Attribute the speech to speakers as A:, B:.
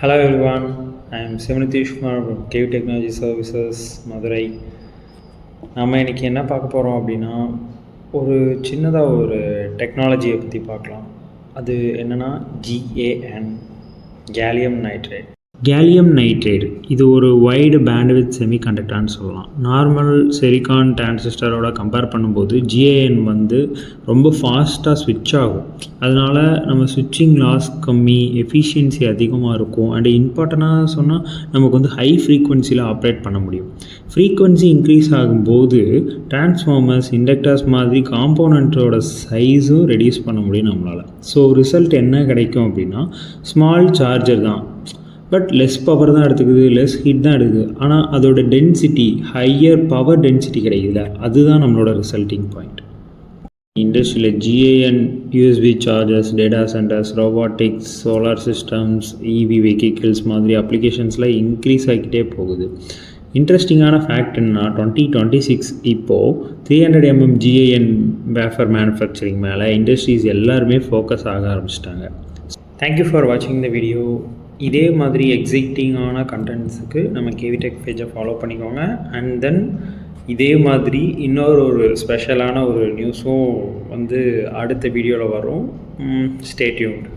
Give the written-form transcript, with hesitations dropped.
A: Hello everyone, I am Simanitish Kumar from KV Technology Services, Madurai. நம்ம இன்றைக்கி என்ன பார்க்க போகிறோம் அப்படின்னா, ஒரு சின்னதாக ஒரு டெக்னாலஜியை பற்றி பார்க்கலாம். அது என்னென்னா GaN, gallium nitrate. Gallium nitrate இது ஒரு வைடு பேண்ட்வித் செமிகண்டக்டர்னு சொல்லலாம். நார்மல் சிலிக்கான் டிரான்சிஸ்டரோட கம்பேர் பண்ணும்போது GaN ரொம்ப ஃபாஸ்ட்டாக ஸ்விட்ச் ஆகும். அதனால் நம்ம ஸ்விட்சிங் லாஸ் கம்மி, எஃபிஷியன்சி அதிகமாக இருக்கும். அண்ட் இம்பார்ட்டண்ட்டாக சொன்னால் நமக்கு ஹை ஃப்ரீக்வன்சியில் ஆப்ரேட் பண்ண முடியும். ஃப்ரீக்வன்சி இன்க்ரீஸ் ஆகும்போது டிரான்ஸ்ஃபார்மர்ஸ், இண்டக்டர்ஸ் மாதிரி காம்போனண்ட்டோட சைஸும் ரெடியூஸ் பண்ண முடியும் நம்மளால். ஸோ ரிசல்ட் என்ன கிடைக்கும் அப்படின்னா, ஸ்மால் சார்ஜர் தான், பட் லெஸ் பவர் தான் எடுத்துக்குது, லெஸ் ஹீட் தான் எடுக்குது. ஆனால் அதோட டென்சிட்டி, ஹையர் பவர் டென்சிட்டி கிடைக்குதுல, அதுதான் நம்மளோட ரிசல்ட்டிங் பாயிண்ட். இண்டஸ்ட்ரியில் GaN, USB chargers, data centres, robotics, solar systems, EV vehicles மாதிரி அப்ளிகேஷன்ஸில் இன்க்ரீஸ் ஆகிக்கிட்டே போகுது. இன்ட்ரெஸ்டிங்கான ஃபேக்ட் என்னன்னா, 2026 இப்போது 300 mm GaN வேஃபர் மேனுஃபேக்சரிங் மேலே இண்டஸ்ட்ரீஸ் எல்லாருமே ஃபோக்கஸ் ஆக ஆரம்பிச்சிட்டாங்க. தேங்க்யூ ஃபார் வாட்சிங் த வீடியோ. இதே மாதிரி எக்ஸைட்டிங்கான கண்டென்ட்ஸுக்கு நம்ம கேவிடெக் பேஜை ஃபாலோ பண்ணிக்கோங்க. அண்ட் தென் இதே மாதிரி ஒரு ஸ்பெஷலான ஒரு நியூஸும் அடுத்த வீடியோவில் வரும். Stay tuned.